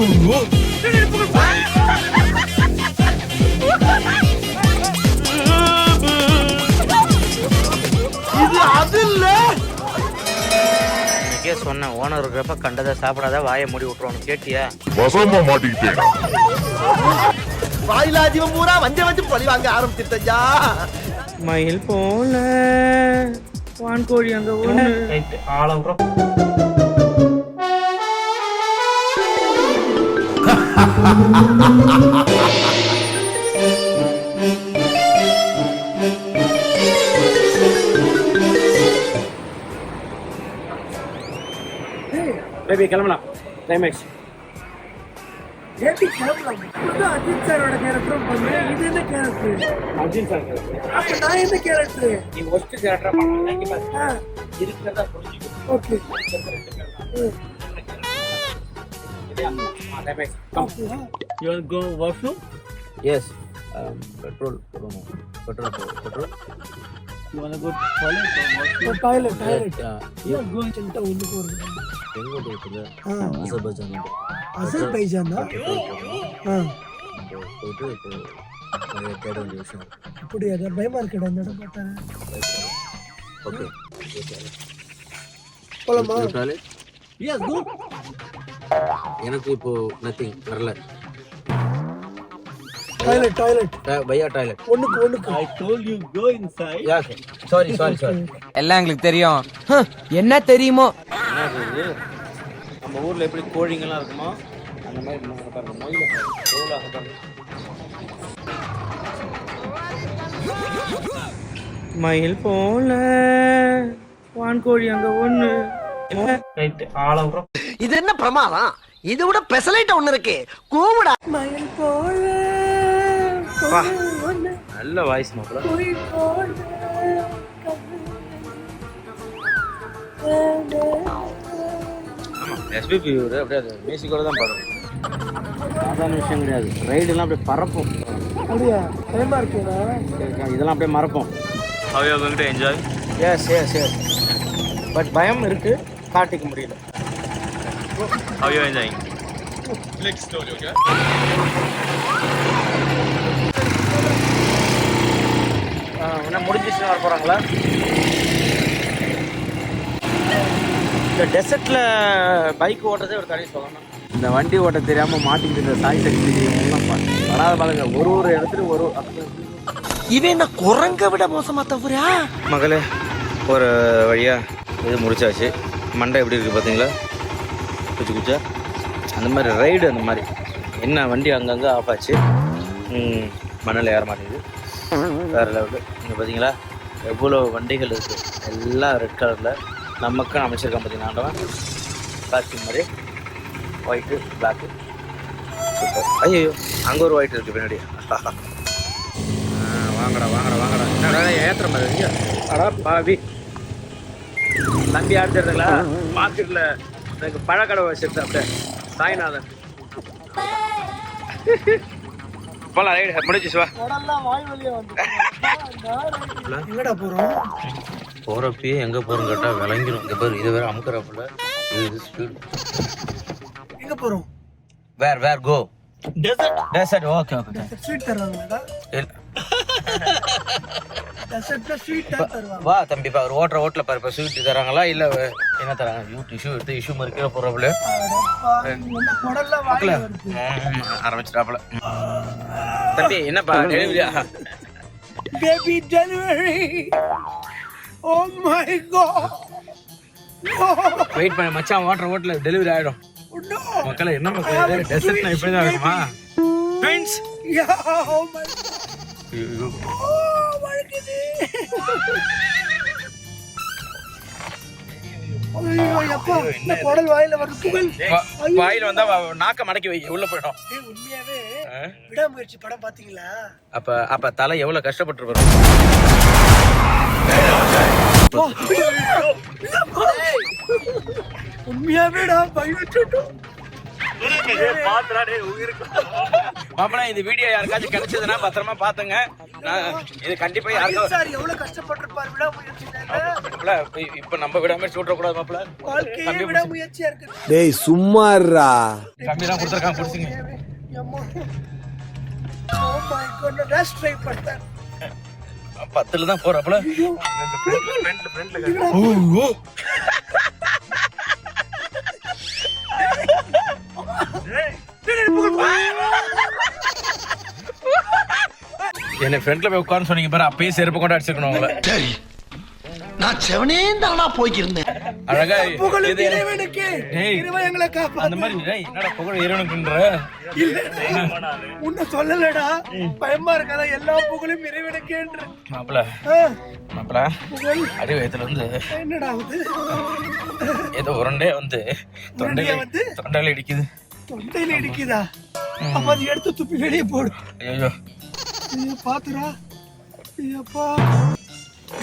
இது அது இல்ல. எனக்கே சொன்னேன் ஓனர் இருக்கிறப்ப கண்டதை சாப்பிடாத வாயை மூடி விட்டுருவானு கேட்டியா? வசமா மாட்டிக்கிட்டேன். வாயிலா ஜீவன் பூரா வஞ்ச வச்சு பழி வாங்க ஆரம்பிச்சிருச்சா. மயில் போல வான்கோழி அங்க ஒண்ணு ஆள பேபி கிளம்பலாம். கிளைமேக்ஸ் ஏபி கிளம்பலாம். இதுதான் அஜித் சாரோட கேரக்டரும் பண்ணேன். இது என்ன கேரக்டர்? அர்ஜுன் சார் அப்ப நான் என்ன கேரக்டர்? நீ ஒஸ்ட் கேரக்டரா பண்ணலாம். இருக்கிறதா புரிஞ்சுக்கோ. Okay. Climax come. You want to go washroom? Yes. Petrol. You want to go toilet or washroom? Toilet. Yeah. You are going to உள்ளுக்கு வருது. எங்க போயிட்டு? அசர்பைஜான் தான். போயிட்டு தேட வேண்டிய விஷயம். அப்படி அத பயமா இருக்கடா அந்த இடம் பார்த்தா. ஓகே. போலாமா? Yes, go. எனக்கு இப்போ நத்திங் வரல. டாய்லெட். பையா டாய்லெட். ஒண்ணுக்கு. I told you go inside. Yeah sorry. எல்லாம் எங்களுக்கு தெரியும். என்ன தெரியுமோ? நம்ம ஊர்ல எப்படி கோழிங்கெல்லாம் இருக்குமோ அந்த மாதிரி நம்ம பாருங்க மயில பாருங்க. மயில் போல வான்கோழி அங்க ஒண்ணு. ரைட் ஆள விடுறோம். இது என்ன பிரமாதம்? இதை விட பெசலைட் ஒண்ணு இருக்கு. கூவுடா. மயில் போல நல்ல வாய்ஸ் மாப்ள. எஸ்பிபி அப்படியே மியூசிக்கோட தான் பாடுவோம். சாதாரண விஷயம் கிடையாது. ரைடெல்லாம் அப்படியே பறப்போம். அப்படியா? பயமா இருக்குதா? இதெல்லாம் அப்படியே மறப்போம். How you are going to enjoy? Yes. But பயம் இருக்கு, காட்டிக்க முடியல. How you are enjoying? Next story, okay? என்ன முடிஞ்சிச்சுன்னு வர போறாங்களா? இந்த டெசர்ட்ல பைக் ஓட்டுறதே ஒரு தனி சொல்லணும். இந்த வண்டி ஓட்ட தெரியாம மாட்டிக்கிட்டு இந்த சாய் சக்தி வராத பாருங்க. ஒரு இடத்துல ஒரு இவன் என்ன குரங்க விட மோசமா தவறா? மகளே ஒரு வழியா இது முடிச்சாச்சு. மண்டை எப்படி இருக்கு பார்த்தீங்களா? குச்சா அந்த மாதிரி ரைடு அந்த மாதிரி என்ன வண்டி அங்கங்கே ஆஃப் ஆச்சு. மண்ணில் ஏற மாட்டேங்குது. வேறு லெவலு. இங்கே பார்த்தீங்களா எவ்வளோ வண்டிகள் இருக்குது. எல்லாம் ரெட் கலரில் நமக்கும் அமைச்சிருக்கான் பார்த்தீங்கன்னா ஆண்டவன். பிளாஸ்டிக் மாதிரி ஒயிட்டு பிளாக்கு சூப்பர். ஐயோ அங்கே ஒரு ஒயிட் இருக்குது பின்னாடி. வாங்கடா என்னடா ஏற்றுற மாதிரி இருக்கீங்க? அடா பாவி தம்பி ஆடுறதுங்களா? மார்க்கெட்டில் எனக்கு பழக்கடை வச்சிருந்தேன் அப்படியே சாய்நாதன். போலாம் ரைடு முடிஞ்சிச்சு. வா எங்கடா போறோம்? போகிறப்பயே எங்கே போகிறோம் கேட்டால் விளங்கிடும். இங்கே பேர் இது வேறு அமுக்கிறப்பல இது ஸ்பீடு. எங்க போறோம்? வேர் கோ? டெசர்ட். ஓகே. ஸ்வீட் தருவாங்கடா. டெசர்ட்ல ஸ்வீட் தருவாங்க. வா தம்பி பா ஒரு ஓட்டல பாரு. ஸ்வீட் தராங்களா இல்லை என்ன தராங்க? டிஷ்யூ எடுத்து இஷ்யூ மறுக்கிற போகிறப்பல ஆரம்பிச்சிட்டாப்புல. தம்பி என்னப்பா டெலிவரியா? Baby delivery. Oh my God. Wait பண்ண மச்சான். ஓட்டல டெலிவரி ஆயிடும். மக்களே என்ன மக்களே டெசர்ட்னா இப்படி தான் இருக்குமா? ட்வின்ஸ். யா ஓ மை வழுக்குது. ஐயோ அப்பா இந்த குடல் வாயில வருது. புகழ் வாயில வந்தா நாக்க மடக்கி வை, உள்ள போய்டும். உண்மையாவே விடாமுயற்சி படம் பாத்தீங்களா? அப்ப தலை எவ்வளவு கஷ்டப்பட்டு உண்மையாவேடா பயந்துட்டோம். மாப்பிள இந்த வீடியோ யாருக்காச்சும் கிடைச்சதுன்னா பத்திரமா பாத்துங்க. இது கண்டிப்பா யாருக்கும் அஜித் சார் எவ்வளவு கஷ்டப்பட்டிருப்பார் விடாமுயற்சியில. இப்ப நம்ம விடாம சூட்டக்கூடாது மாப்பிள்ள. வாழ்க்கையே விடாமுயற்சியா இருக்கு. டேய் சும்மாறா. கம்மி தான் கொடுத்துருக்கான், பிடிச்சிங்க. அம்மா. Oh my God, dash try பண்ணேன். 10ல தான் போறாப்ல. என்ன ஃப்ரெண்ட்ல போய் உட்கார்ந்து சொன்னீங்க பாரு, அப்பயே செருப்பு கொண்டு அடிச்சிருக்கணும் உங்களை. சரி நான் செவனே தானா போய்க்கிருந்தேன். அழகா புகழ் இது இறைவனுக்கு. டேய், இறைவன் எங்களை காப்பாத்து. அந்த மாதிரி டேய், என்னடா புகழ் இறைவனுக்குன்ற? உன்னை சொல்லலடா, பயமா இருக்காதா? எல்லா புகழும் இறைவனுக்கேன்ற. மாப்பிள்ள மாப்பிள்ள புகழ் அடி வயத்துல வந்து என்னடா ஆகுது? ஏதோ உருண்டே வந்து உருண்டையா வந்து? தொண்டையில இடிக்குது. தொண்டையில இடிக்குதா? அப்ப அதை எடுத்து துப்பி வெளியே போடு. ஐயோ ஐயோ பாத்துடா. ஐயப்பா,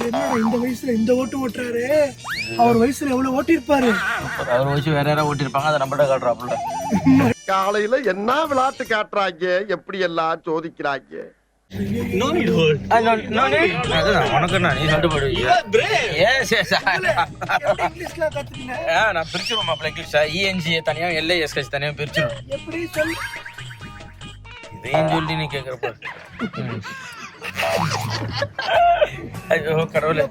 என்னடா இந்த வயசுல இந்த ஓட்டு ஓட்டுறாரு? அவர் வயசுல எவ்வளவு ஓட்டி இருப்பாரு? அவர் வச்சு வேற யாராவது ஓட்டிருப்பாங்க, அதை நம்மகிட்ட காட்டுறாப்புல. காலையில என்ன விளையாட்டு காட்டுறாங்க, எப்படி எல்லாம் சோதிக்கிறாங்க. உனக்கு நீ சொல்லிட்டு போடுவீங்க. இங்கிலீஷ்ல கத்துக்கீங்க. நான் பிரிச்சிருவோம் மாப்பிள்ள இங்கிலீஷா. இஎன்ஜி தனியா எல்ஐஎஸ்கேஸ் தனியா பிரிச்சிருவோம். எப்படி சொல்லு? இதையும் சொல்லி நீ கேக்குறப்ப ஐயோ கடவுளே.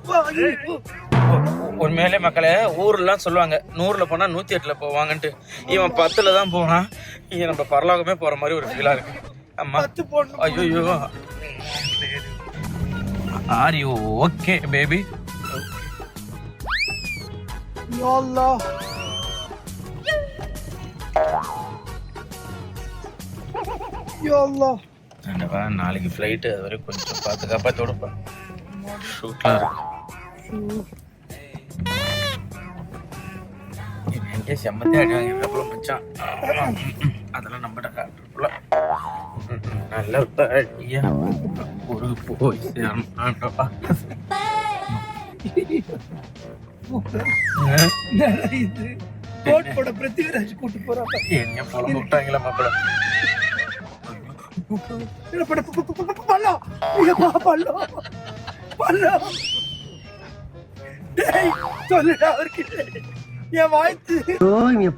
உண்மையிலே மக்களே ஊர்லாம் சொல்லுவாங்க 100ல போனா 108ல போவாங்கன்ட்டு. இவன் 10ல தான் போனான். இங்க நம்ம பரலோகமே போற மாதிரி ஒரு ஃபீலா இருக்கு. அம்மா ஐயோ. Are you okay baby? யா அல்லாஹ். யா அல்லாஹ். ஆண்டவா, நாளைக்கு ஃப்ளைட்டு, அது வரைக்கும் கொஞ்சம் பார்த்து காப்பாற்றோடுப்பா. ஷூட்லாம் இருக்கு. எங்கே செம்மத்தே அடி வாங்கிருக்கப்புறம் மச்சான். அதெல்லாம் நம்மகிட்ட காட்டுறப்பல நல்ல ஐயா ஒரு போய் ஆண்டவா. இது கோட் போட பிருத்திவிராஜ் கூட்டி போறாங்க. என்ன போல விட்டாங்களா மாப்பிள்ள?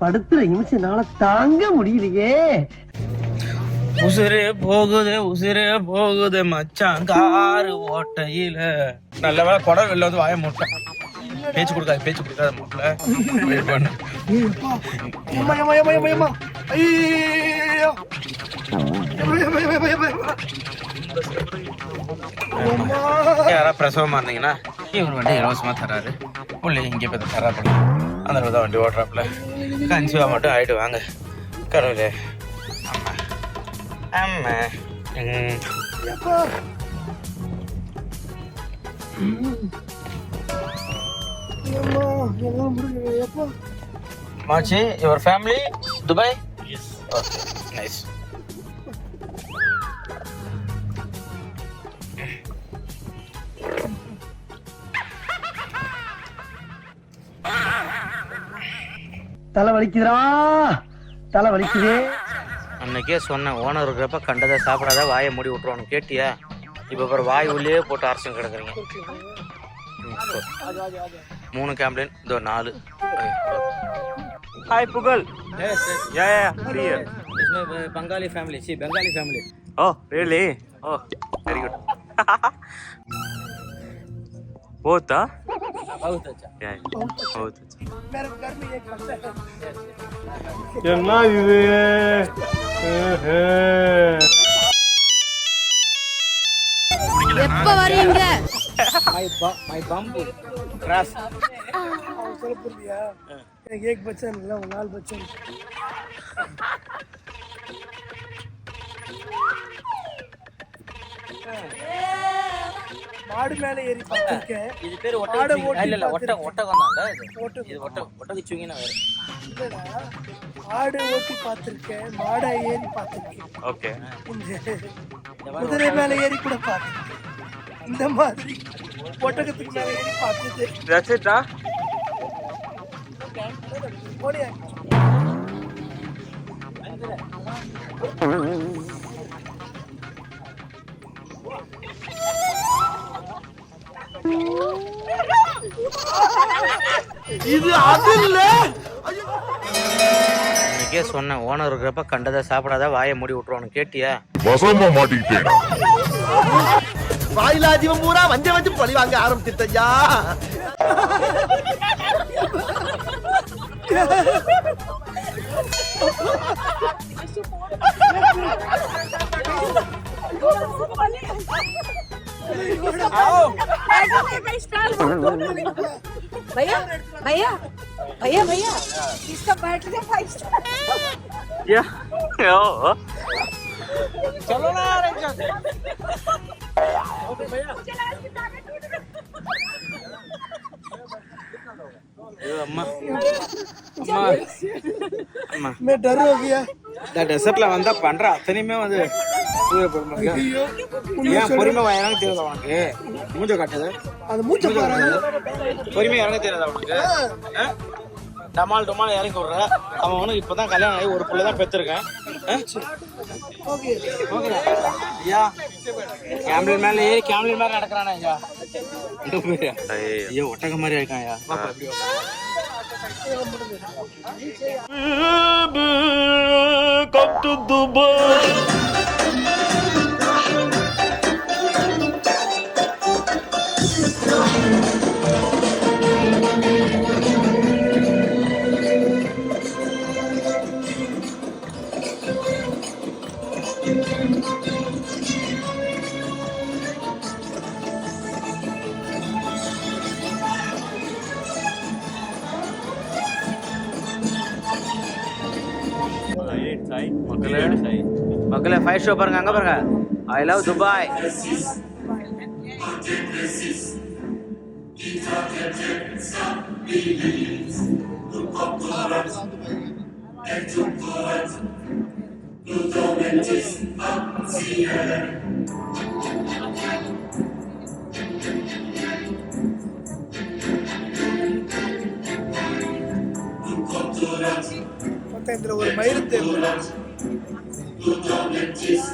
படுத்துற நிமிஷம் தாங்க முடியலையே. உசுரே போகுது மச்சான் காரு ஓட்டையில. நல்ல வேலை குடம் வெளில வந்து வாய மூட்டை. பேச்சு கொடுக்காத மாப்பிள்ள. யாராவது பிரசவமா இருந்தீங்கன்னா இவர் வண்டி இலவசமா தராரு. பிள்ளை இங்கே போய் தராப்புல. அந்த அளவு தான் வண்டி ஓட்டுறாப்புல. கன்சிவா மட்டும் ஆயிட்டு வாங்க கடவுளே. ஆமா மாச்சி, your family Dubai? Yes. Okay, nice. தலை வலிக்குதுடா, தலை வலிக்குதே. அன்னைக்கே சொன்னேன், ஓனர் இருக்கிறப்ப கண்டதை சாப்பிடாத, வாயை மூடி விட்டுருவானு. கேட்டியா? இப்போ அப்புறம் வாய் உள்ளே போட்டு அரசன் கிடக்குறீங்க. 3 கேம்ப்ளின், இதோ 4. Hi Pugal. Yes. Yeah. Here. It's my Bengali family. See, Bengali family. Oh, really? Oh, very good. Both, huh? बहुत अच्छा. Yeah. Both. என்ன இது? எப்ப வரீங்க? My bamboo. Grass. சொல்ல புரியா? எனக்கு एक बच्चा இல்ல, 4 बच्चा. மாடு மேல ஏறி பார்த்திருக்கேன். இது பேர் ஒட்டகம். இல்ல ஒட்டகம் தான் இது. இது ஒட்டகச்சுங்கினா வேற. இல்லடா, ஆடு ஓட்டி பார்த்திருக்கேன், மாடை ஏறி பார்த்திருக்கேன். Okay. குதிரை மேல ஏறி கூட பார்த்திருக்கேன். இந்த மாதிரி ஒட்டகத்துக்கு மேல ஏறி பார்த்தது. That's it, huh? ஓடியா? இது அது இல்ல. இன்னைக்கே சொன்னேன் ஓனர் இருக்கிறப்ப கண்டதை சாப்பிடாத வாயை மூடி விட்டுருவானு கேட்டியா? வசமா மாட்டிக்கிட்டேன். வாயிலா ஜீவன் பூரா வஞ்ச வச்சு பழி வாங்க ஆரம்பிச்சிட்டயா. भैया भैया भैया भैया इसका बैटरी 5 स्टार चलो ना அம்மா அம்மா मैं डर हो गया. இந்த டெசர்ட்ல வந்தா பண்ற அத்தனையுமே வந்து ஏன் பொறுமை வாங்க தெரியாதா உனக்கு? மூஞ்ச காட்டுது அது மூச்சை பாருங்க. பொறுமை இறங்க தெரியாதா உனக்கு? டமால் டமால் இறங்கி விடுற அவன் உனக்கு இப்பதான் கல்யாணம் ஆகி ஒரு பிள்ளை தான் பெற்றிருக்கேன். ஓகே ஐயா கேம்லின் மேல ஏறி கேம்லின் மேல நடக்கிறானே ஐயா. ஐயோ ஒட்டக மாதிரி ஆயிட்டான் ஐயா. Come to Dubai. மக்களே ஃபைவ் ஷோ பாருங்க, அங்க பாருங்க. I love Dubai. மொத்தம் இதுல ஒரு மயிறு தேவை. Just